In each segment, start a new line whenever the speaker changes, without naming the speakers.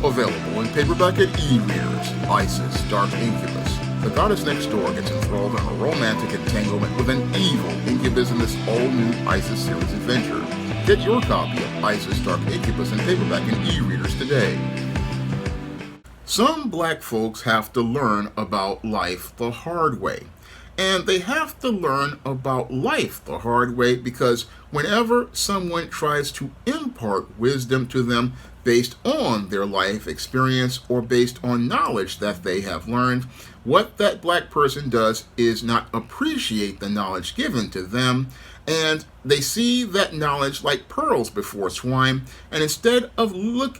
Available in paperback at e-readers, Isis, Dark Incubus. The goddess next door gets enthralled in a romantic entanglement with an evil incubus in this all-new Isis series adventure. Get your copy of Isis, Dark Incubus in paperback and e-readers today. Some black folks have to learn about life the hard way. And they have to learn about life the hard way because whenever someone tries to impart wisdom to them based on their life experience or based on knowledge that they have learned, what that black person does is not appreciate the knowledge given to them, and they see that knowledge like pearls before swine, and instead of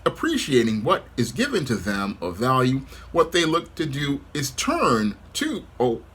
appreciating what is given to them of value, what they look to do is turn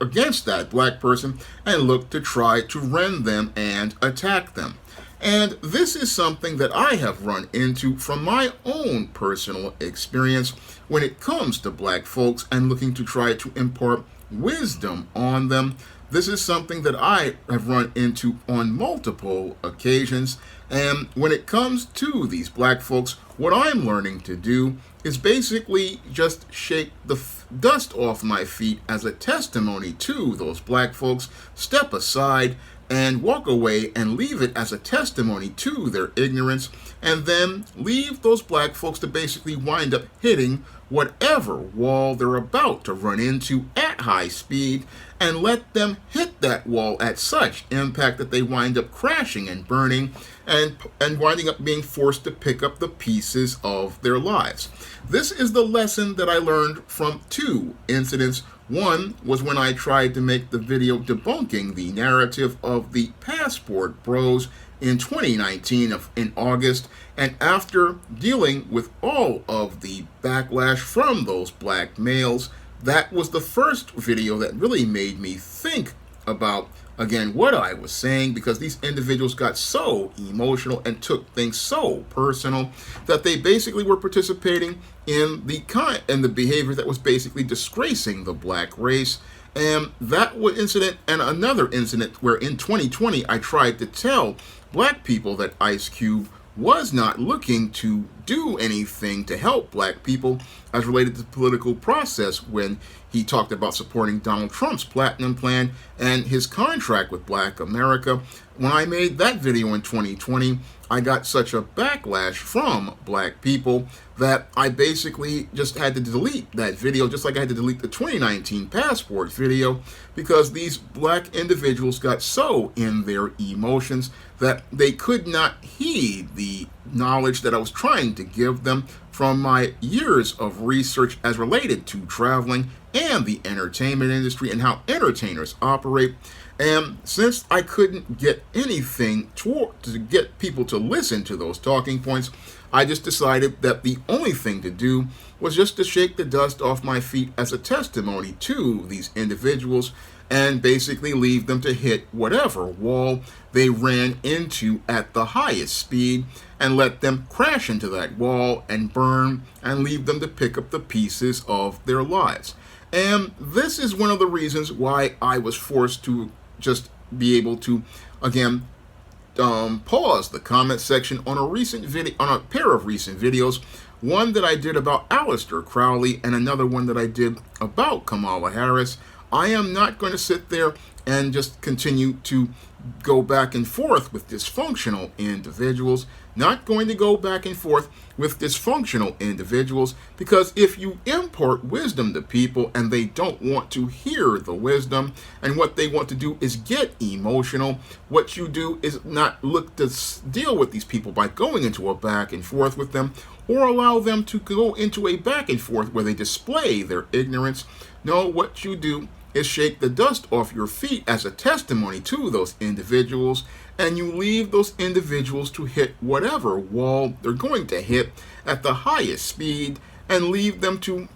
against that black person and look to try to rend them and attack them. And this is something that I have run into from my own personal experience when it comes to black folks and looking to try to impart wisdom on them. This is something that I have run into on multiple occasions. And when it comes to these black folks, what I'm learning to do is basically just shake the dust off my feet as a testimony to those black folks, step aside and walk away and leave it as a testimony to their ignorance, and then leave those black folks to basically wind up hitting whatever wall they're about to run into at high speed, and let them hit that wall at such impact that they wind up crashing and burning and winding up being forced to pick up the pieces of their lives. This is the lesson that I learned from two incidents. One was when I tried to make the video debunking the narrative of the Passport Bros in 2019 in August, and after dealing with all of the backlash from those black males, that was the first video that really made me think about, again, what I was saying, because these individuals got so emotional and took things so personal that they basically were participating in the behavior that was basically disgracing the black race. And that was incident, and another incident where in 2020 I tried to tell black people that Ice Cube was not looking to do anything to help black people as related to the political process when he talked about supporting Donald Trump's Platinum Plan and his contract with Black America. When I made that video in 2020, I got such a backlash from black people that I basically just had to delete that video, just like I had to delete the 2019 passport video, because these black individuals got so in their emotions that they could not heed the knowledge that I was trying to give them from my years of research as related to traveling and the entertainment industry and how entertainers operate. And since I couldn't get anything to get people to listen to those talking points, I just decided that the only thing to do was just to shake the dust off my feet as a testimony to these individuals and basically leave them to hit whatever wall they ran into at the highest speed and let them crash into that wall and burn and leave them to pick up the pieces of their lives. And this is one of the reasons why I was forced to just be able to, again, pause the comment section on a pair of recent videos, one that I did about Aleister Crowley and another one that I did about Kamala Harris. I am not going to sit there and just continue to go back and forth with dysfunctional individuals. Not going to go back and forth with dysfunctional individuals, because if you impart wisdom to people and they don't want to hear the wisdom and what they want to do is get emotional, what you do is not look to deal with these people by going into a back and forth with them or allow them to go into a back and forth where they display their ignorance. No, what you do is shake the dust off your feet as a testimony to those individuals, and you leave those individuals to hit whatever wall they're going to hit at the highest speed and leave them to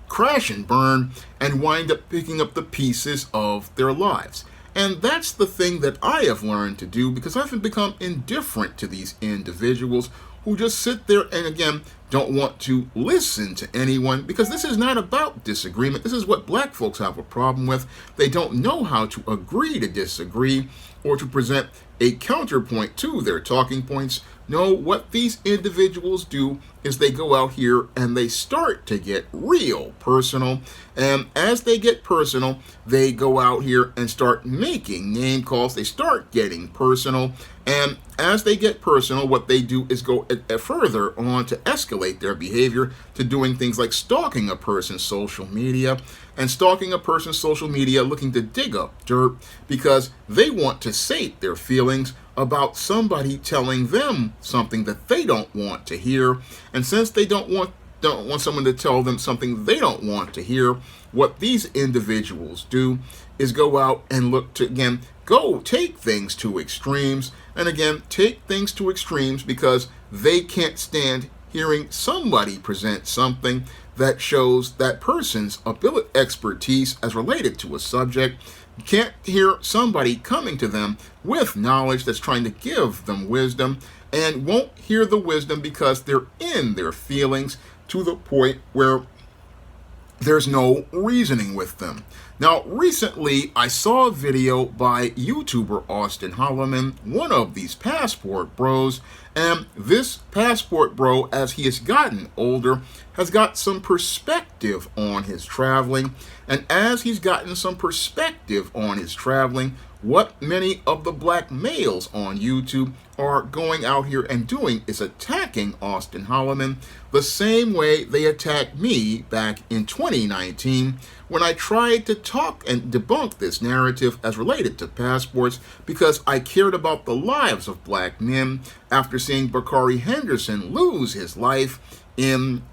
crash and burn and wind up picking up the pieces of their lives. And that's the thing that I have learned to do, because I've become indifferent to these individuals who just sit there and, again, don't want to listen to anyone, because this is not about disagreement. This is what black folks have a problem with. They don't know how to agree to disagree or to present a counterpoint to their talking points No, what these individuals do is they go out here and they start to get real personal. And as they get personal, they go out here and start making name calls. They start getting personal. And as they get personal, what they do is go further on to escalate their behavior to doing things like stalking a person's social media and stalking a person's social media looking to dig up dirt because they want to sate their feelings about somebody telling them something that they don't want to hear. And since they don't want someone to tell them something they don't want to hear, what these individuals do is go out and look to, again, go take things to extremes. And again, take things to extremes because they can't stand hearing somebody present something that shows that person's ability, expertise as related to a subject. You can't hear somebody coming to them with knowledge that's trying to give them wisdom, and won't hear the wisdom because they're in their feelings to the point where there's no reasoning with them. Now, recently, I saw a video by YouTuber Austin Holloman, one of these passport bros, and this passport bro, as he has gotten older, has got some perspective on his traveling. And as he's gotten some perspective on his traveling, what many of the black males on YouTube are going out here and doing is attacking Austin Holloman the same way they attacked me back in 2019 when I tried to talk and debunk this narrative as related to passports because I cared about the lives of black men after seeing Bakari Henderson lose his life in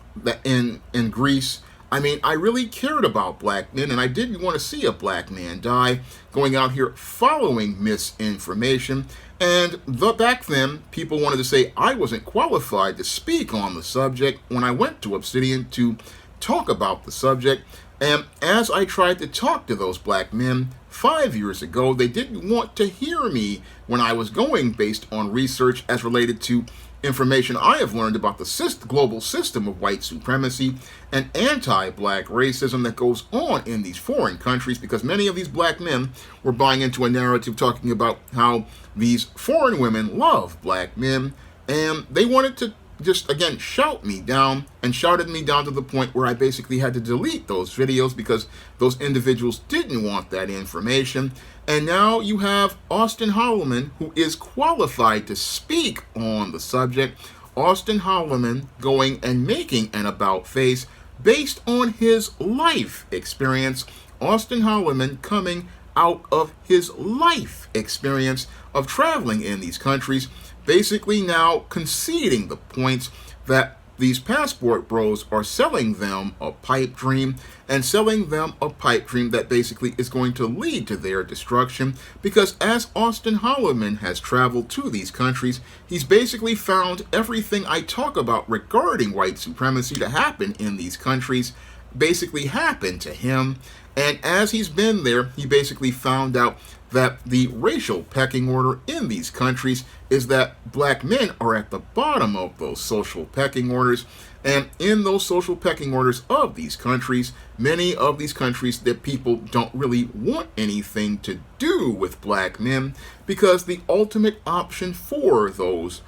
Greece. I mean, I really cared about black men, and I didn't want to see a black man die going out here following misinformation. And back then, people wanted to say I wasn't qualified to speak on the subject when I went to Obsidian to talk about the subject. And as I tried to talk to those black men 5 years ago, they didn't want to hear me when I was going based on research as related to information I have learned about the global system of white supremacy and anti-black racism that goes on in these foreign countries, because many of these black men were buying into a narrative talking about how these foreign women love black men, and they wanted to just, again, shout me down, and shouted me down to the point where I basically had to delete those videos because those individuals didn't want that information. And now you have Austin Holloman, who is qualified to speak on the subject. Austin Holloman going and making an about face based on his life experience. Austin Holloman coming out of his life experience of traveling in these countries, basically now conceding the points that these passport bros are selling them a pipe dream, and selling them a pipe dream that basically is going to lead to their destruction, because as Austin Holloman has traveled to these countries, he's basically found everything I talk about regarding white supremacy to happen in these countries basically happened to him. And as he's been there, he basically found out that the racial pecking order in these countries is that black men are at the bottom of those social pecking orders. And in those social pecking orders of these countries, many of these countries, that people don't really want anything to do with black men, because the ultimate option for those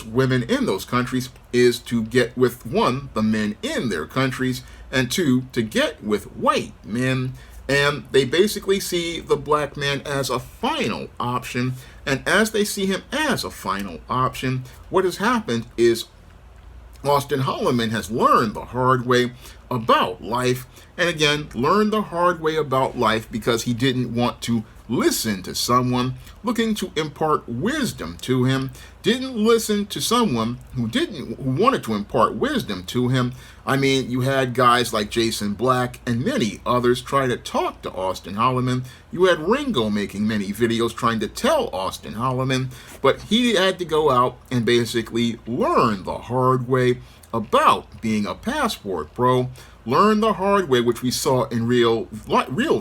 women in those countries is to get with, one, the men in their countries, and two, to get with white men. And they basically see the black man as a final option. And as they see him as a final option, what has happened is Austin Holloman has learned the hard way about life. And again, learned the hard way about life because he didn't want to listen to someone looking to impart wisdom to him. Didn't listen to someone who wanted to impart wisdom to him. I mean, you had guys like Jason Black and many others try to talk to Austin Holloman. You had Ringo making many videos trying to tell Austin Holloman, but he had to go out and basically learn the hard way about being a passport bro. Learn the hard way, which we saw in real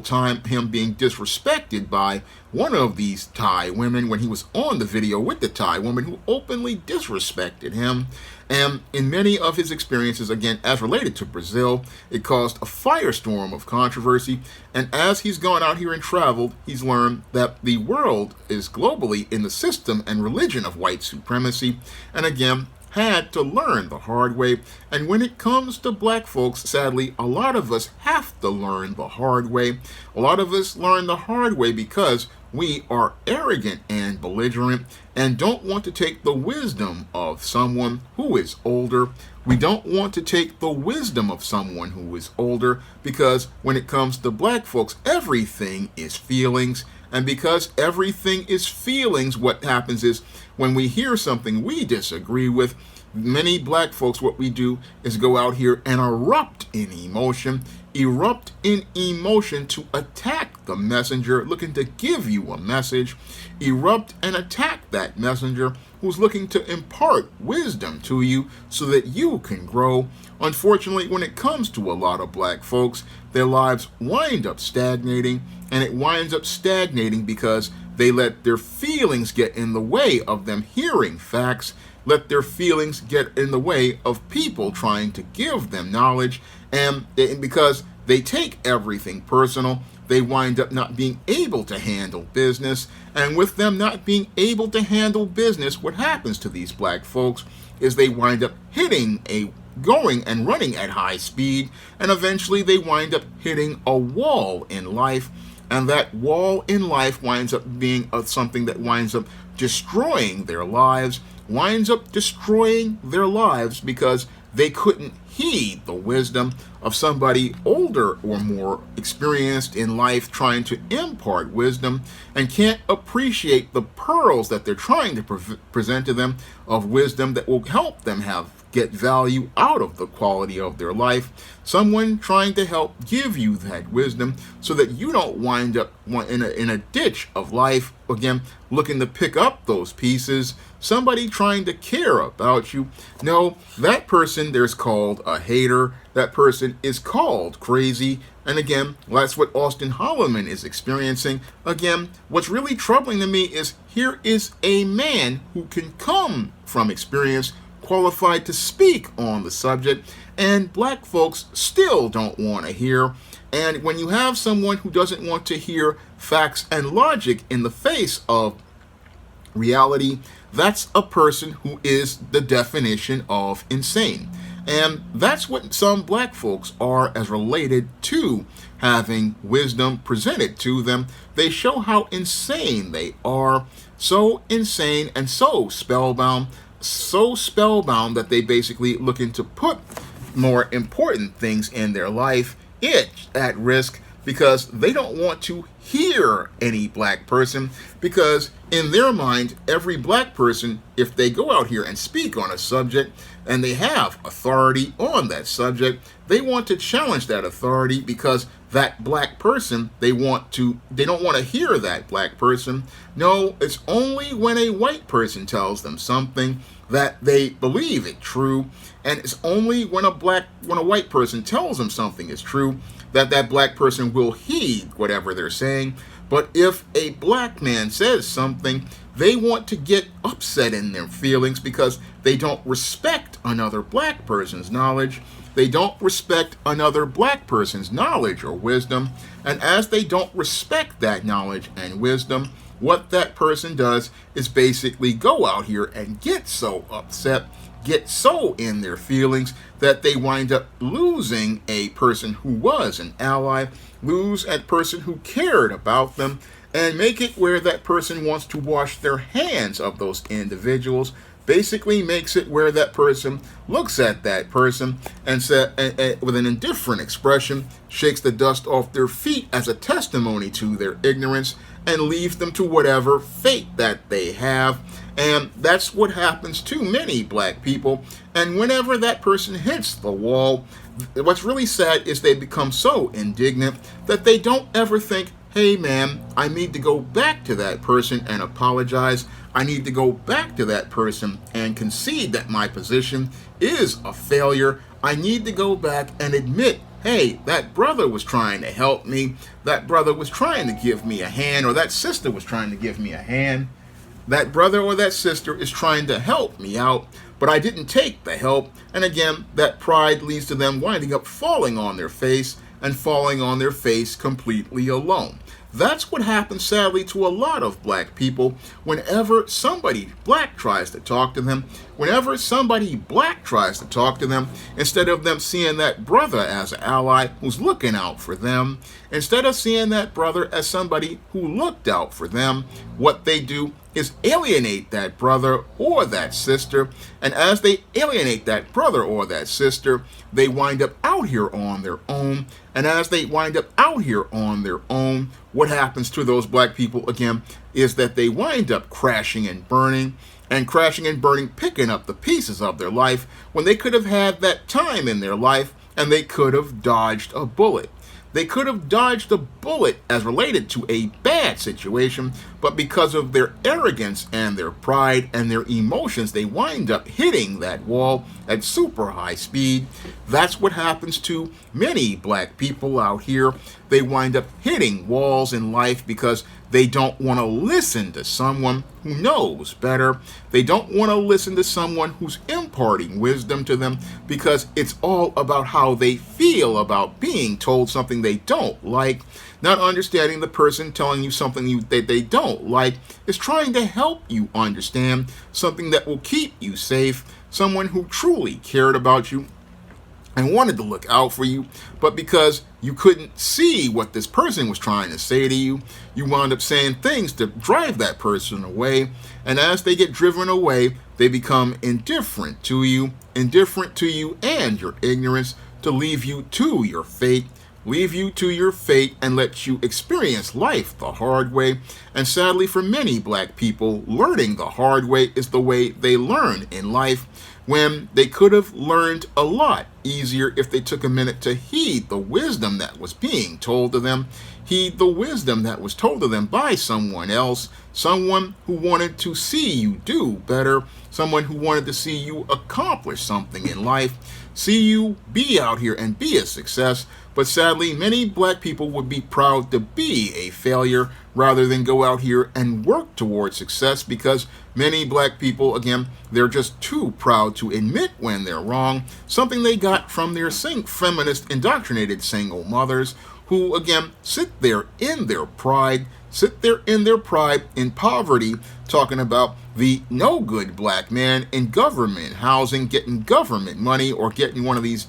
time, him being disrespected by one of these Thai women when he was on the video with the Thai woman who openly disrespected him. And in many of his experiences, again, as related to Brazil, it caused a firestorm of controversy. And as he's gone out here and traveled, he's learned that the world is globally in the system and religion of white supremacy. And again, had to learn the hard way. And when it comes to black folks, sadly, a lot of us have to learn the hard way. A lot of us learn the hard way because we are arrogant and belligerent and don't want to take the wisdom of someone who is older. We don't want to take the wisdom of someone who is older because when it comes to black folks, everything is feelings. And because everything is feelings, what happens is when we hear something we disagree with, many black folks, what we do is go out here and erupt in emotion to attack the messenger looking to give you a message, erupt and attack that messenger who's looking to impart wisdom to you so that you can grow. Unfortunately, when it comes to a lot of black folks, their lives wind up stagnating, and it winds up stagnating because they let their feelings get in the way of them hearing facts, let their feelings get in the way of people trying to give them knowledge, and because they take everything personal, they wind up not being able to handle business. And with them not being able to handle business, what happens to these black folks is they wind up going and running at high speed, and eventually they wind up hitting a wall in life. And that wall in life winds up being something that winds up destroying their lives, because they couldn't heed the wisdom of somebody older or more experienced in life trying to impart wisdom, and can't appreciate the pearls that they're trying to present to them of wisdom that will help them get value out of the quality of their life. Someone trying to help give you that wisdom so that you don't wind up in a ditch of life, again, looking to pick up those pieces. Somebody trying to care about you. No, that person there's called a hater. That person is called crazy. And again, that's what Austin Holloman is experiencing. Again, what's really troubling to me is here is a man who can come from experience, qualified to speak on the subject, and black folks still don't want to hear. And when you have someone who doesn't want to hear facts and logic in the face of reality, that's a person who is the definition of insane. And that's what some black folks are as related to having wisdom presented to them. They show how insane they are, so insane and so spellbound that they basically looking to put more important things in their life at risk because they don't want to hear any black person, because in their mind, every black person, if they go out here and speak on a subject and they have authority on that subject, they want to challenge that authority because that black person, they don't want to hear that black person. No, it's only when a white person tells them something that they believe it true, and it's only when a white person tells them something is true that black person will heed whatever they're saying. But if a black man says something, they want to get upset in their feelings because they don't respect another black person's knowledge. They don't respect another black person's knowledge or wisdom. And as they don't respect that knowledge and wisdom, what that person does is basically go out here and get so upset, get so in their feelings that they wind up losing a person who was an ally, lose a person who cared about them, and make it where that person wants to wash their hands of those individuals. Basically makes it where that person looks at that person and with an indifferent expression, shakes the dust off their feet as a testimony to their ignorance, and leaves them to whatever fate that they have. And that's what happens to many black people. And whenever that person hits the wall, what's really sad is they become so indignant that they don't ever think, hey man, I need to go back to that person and apologize. I need to go back to that person and concede that my position is a failure. I need to go back and admit, hey, that brother was trying to help me. That brother was trying to give me a hand, or that sister was trying to give me a hand. That brother or that sister is trying to help me out, but I didn't take the help. And again, that pride leads to them winding up falling on their face and falling on their face completely alone. That's what happens, sadly, to a lot of black people whenever somebody black tries to talk to them. Whenever somebody black tries to talk to them, instead of them seeing that brother as an ally who's looking out for them, instead of seeing that brother as somebody who looked out for them, what they do is alienate that brother or that sister. And as they alienate that brother or that sister, they wind up out here on their own. And as they wind up out here on their own, what happens to those black people again is that they wind up crashing and burning, picking up the pieces of their life when they could have had that time in their life and they could have dodged a bullet. They could have dodged a bullet as related to a bad situation, but because of their arrogance and their pride and their emotions, they wind up hitting that wall at super high speed. That's what happens to many black people out here. They wind up hitting walls in life because they don't want to listen to someone who knows better. They don't want to listen to someone who's imparting wisdom to them because it's all about how they feel about being told something they don't like. Not understanding the person telling you something that they don't like is trying to help you understand something that will keep you safe, someone who truly cared about you and wanted to look out for you, but because you couldn't see what this person was trying to say to you, you wound up saying things to drive that person away, and as they get driven away, they become indifferent to you and your ignorance to leave you to your fate, and let you experience life the hard way. And sadly for many black people, learning the hard way is the way they learn in life, when they could have learned a lot easier if they took a minute to heed the wisdom that was being told to them, heed the wisdom that was told to them by someone else, someone who wanted to see you do better, someone who wanted to see you accomplish something in life, see you be out here and be a success. But sadly, many black people would be proud to be a failure rather than go out here and work towards success, because many black people, again, they're just too proud to admit when they're wrong, something they got from their feminist indoctrinated single mothers who, again, sit there in their pride, in poverty, talking about the no good black man in government housing, getting government money or getting one of these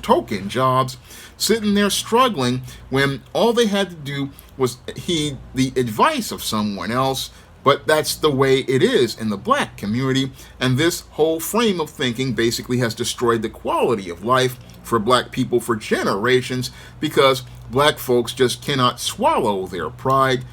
token jobs, sitting there struggling when all they had to do was heed the advice of someone else. But that's the way it is in the black community, and this whole frame of thinking basically has destroyed the quality of life for black people for generations, because black folks just cannot swallow their pride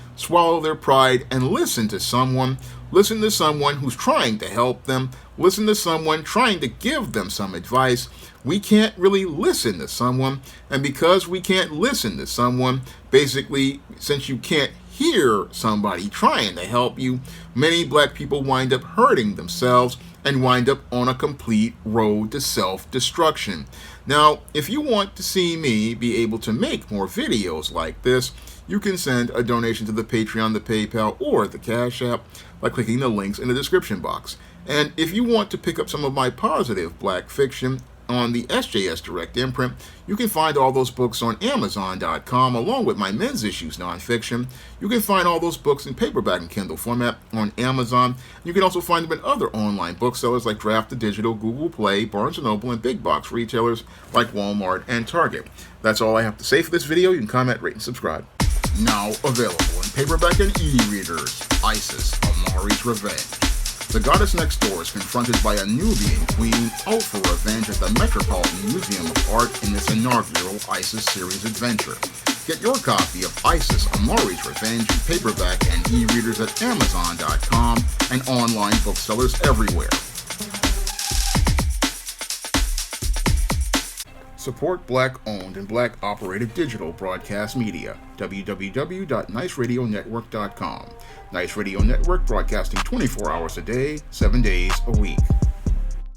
and listen to someone who's trying to help them, listen to someone trying to give them some advice. We can't really listen to someone, and because we can't listen to someone, basically, since you can't hear somebody trying to help you, many black people wind up hurting themselves and wind up on a complete road to self-destruction. Now, if you want to see me be able to make more videos like this, you can send a donation to the Patreon, the PayPal, or the Cash App by clicking the links in the description box. And if you want to pick up some of my positive black fiction on the SJS Direct imprint, you can find all those books on Amazon.com, along with my men's issues nonfiction. You can find all those books in paperback and Kindle format on Amazon. You can also find them in other online booksellers like Draft to Digital, Google Play, Barnes & Noble, and big box retailers like Walmart and Target. That's all I have to say for this video. You can comment, rate, and subscribe. Now available in paperback and e-readers, Isis, Amari's Revenge. The goddess next door is confronted by a Nubian queen out for revenge at the Metropolitan Museum of Art in this inaugural Isis series adventure. Get your copy of Isis, Amari's Revenge in paperback and e-readers at Amazon.com and online booksellers everywhere. Support Black-owned and Black-operated digital broadcast media. www.niceradionetwork.com. Nice Radio Network, broadcasting 24 hours a day, 7 days a week.